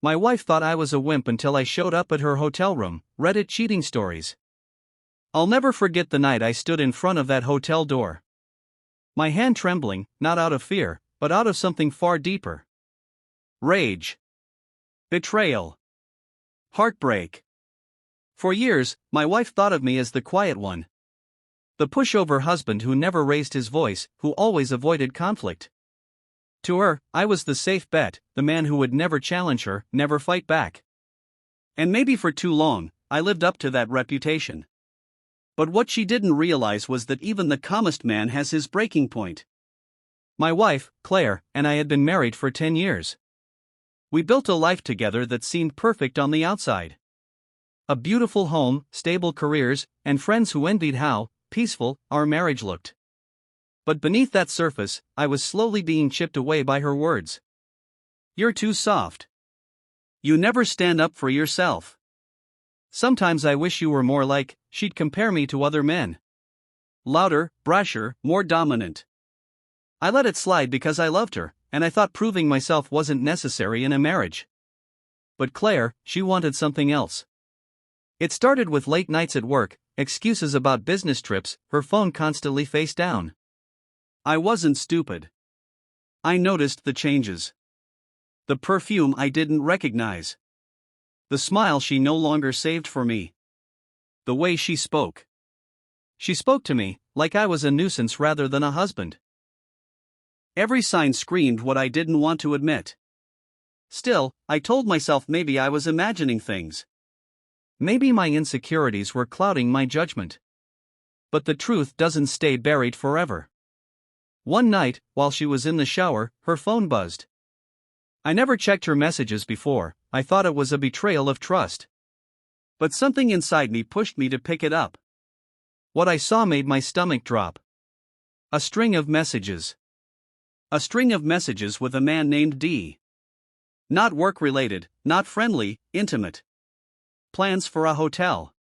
My wife thought I was a wimp until I showed up at her hotel room. Reddit cheating stories. I'll never forget the night I stood in front of that hotel door. My hand trembling, not out of fear, but out of something far deeper. Rage. Betrayal. Heartbreak. For years, my wife thought of me as the quiet one. The pushover husband who never raised his voice, who always avoided conflict. To her, I was the safe bet, the man who would never challenge her, never fight back. And maybe for too long, I lived up to that reputation. But what she didn't realize was that even the calmest man has his breaking point. My wife, Claire, and I had been married for 10 years. We built a life together that seemed perfect on the outside. A beautiful home, stable careers, and friends who envied how peaceful our marriage looked. But beneath that surface, I was slowly being chipped away by her words. You're too soft. You never stand up for yourself. Sometimes I wish you were more like, she'd compare me to other men. Louder, brasher, more dominant. I let it slide because I loved her, and I thought proving myself wasn't necessary in a marriage. But Claire, she wanted something else. It started with late nights at work, excuses about business trips, her phone constantly face down. I wasn't stupid. I noticed the changes. The perfume I didn't recognize. The smile she no longer saved for me. The way she spoke. She spoke to me like I was a nuisance rather than a husband. Every sign screamed what I didn't want to admit. Still, I told myself maybe I was imagining things. Maybe my insecurities were clouding my judgment. But the truth doesn't stay buried forever. One night, while she was in the shower, her phone buzzed. I never checked her messages before, I thought it was a betrayal of trust. But something inside me pushed me to pick it up. What I saw made my stomach drop. A string of messages. A string of messages with a man named D. Not work-related, not friendly, intimate. Plans for a hotel.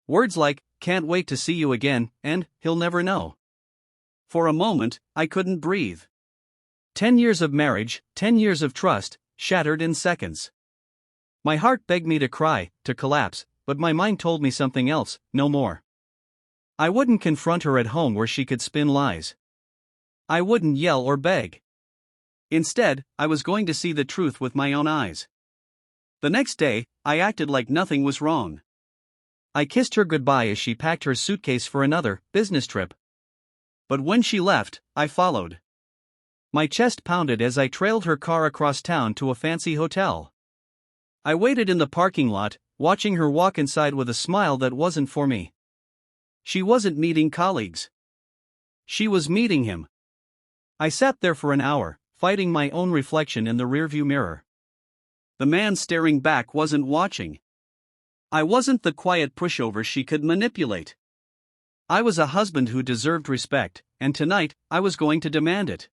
Words like, can't wait to see you again, and, he'll never know. For a moment, I couldn't breathe. 10 years of marriage, 10 years of trust, shattered in seconds. My heart begged me to cry, to collapse, but my mind told me something else, no more. I wouldn't confront her at home where she could spin lies. I wouldn't yell or beg. Instead, I was going to see the truth with my own eyes. The next day, I acted like nothing was wrong. I kissed her goodbye as she packed her suitcase for another business trip. But when she left, I followed. My chest pounded as I trailed her car across town to a fancy hotel. I waited in the parking lot, watching her walk inside with a smile that wasn't for me. She wasn't meeting colleagues. She was meeting him. I sat there for an hour, fighting my own reflection in the rearview mirror. The man staring back wasn't watching. I wasn't the quiet pushover she could manipulate. I was a husband who deserved respect, and tonight, I was going to demand it.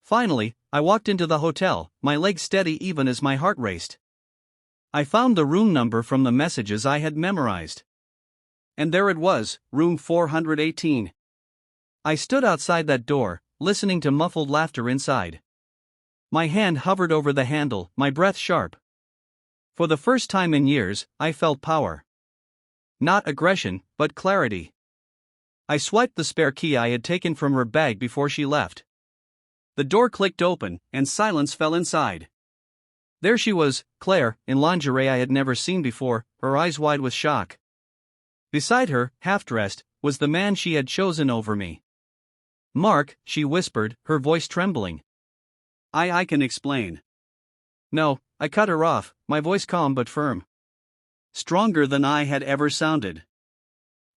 Finally, I walked into the hotel, my legs steady even as my heart raced. I found the room number from the messages I had memorized. And there it was, room 418. I stood outside that door, listening to muffled laughter inside. My hand hovered over the handle, my breath sharp. For the first time in years, I felt power. Not aggression, but clarity. I swiped the spare key I had taken from her bag before she left. The door clicked open, and silence fell inside. There she was, Claire, in lingerie I had never seen before, her eyes wide with shock. Beside her, half-dressed, was the man she had chosen over me. Mark, she whispered, her voice trembling. I can explain. No, I cut her off, my voice calm but firm. Stronger than I had ever sounded.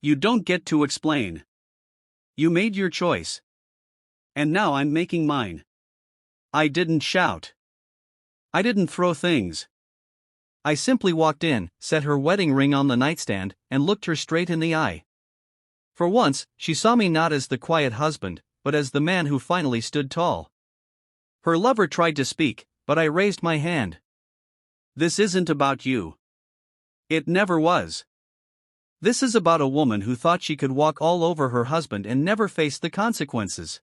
You don't get to explain. You made your choice. And now I'm making mine. I didn't shout. I didn't throw things. I simply walked in, set her wedding ring on the nightstand, and looked her straight in the eye. For once, she saw me not as the quiet husband, but as the man who finally stood tall. Her lover tried to speak, but I raised my hand. This isn't about you. It never was. This is about a woman who thought she could walk all over her husband and never face the consequences.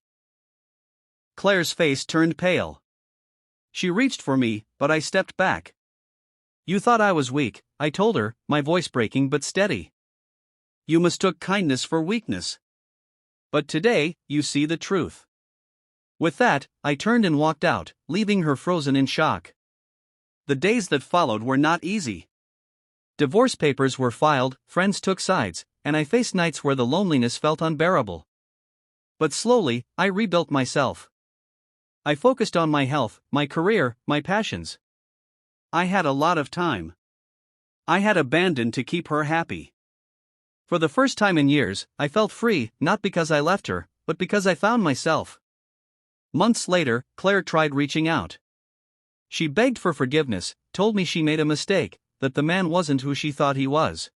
Claire's face turned pale. She reached for me, but I stepped back. You thought I was weak, I told her, my voice breaking but steady. You mistook kindness for weakness. But today, you see the truth. With that, I turned and walked out, leaving her frozen in shock. The days that followed were not easy. Divorce papers were filed, friends took sides, and I faced nights where the loneliness felt unbearable. But slowly, I rebuilt myself. I focused on my health, my career, my passions. I had a lot of time. I had abandoned to keep her happy. For the first time in years, I felt free, not because I left her, but because I found myself. Months later, Claire tried reaching out. She begged for forgiveness, told me she made a mistake, that the man wasn't who she thought he was.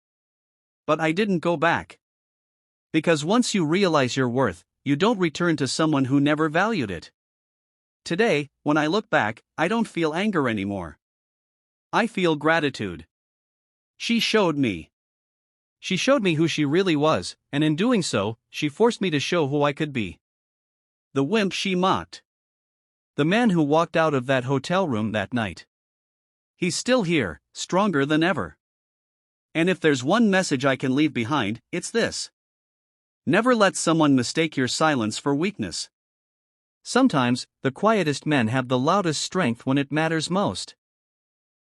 But I didn't go back. Because once you realize your worth, you don't return to someone who never valued it. Today, when I look back, I don't feel anger anymore. I feel gratitude. She showed me. She showed me who she really was, and in doing so, she forced me to show who I could be. The wimp she mocked. The man who walked out of that hotel room that night. He's still here, stronger than ever. And if there's one message I can leave behind, it's this. Never let someone mistake your silence for weakness. Sometimes, the quietest men have the loudest strength when it matters most.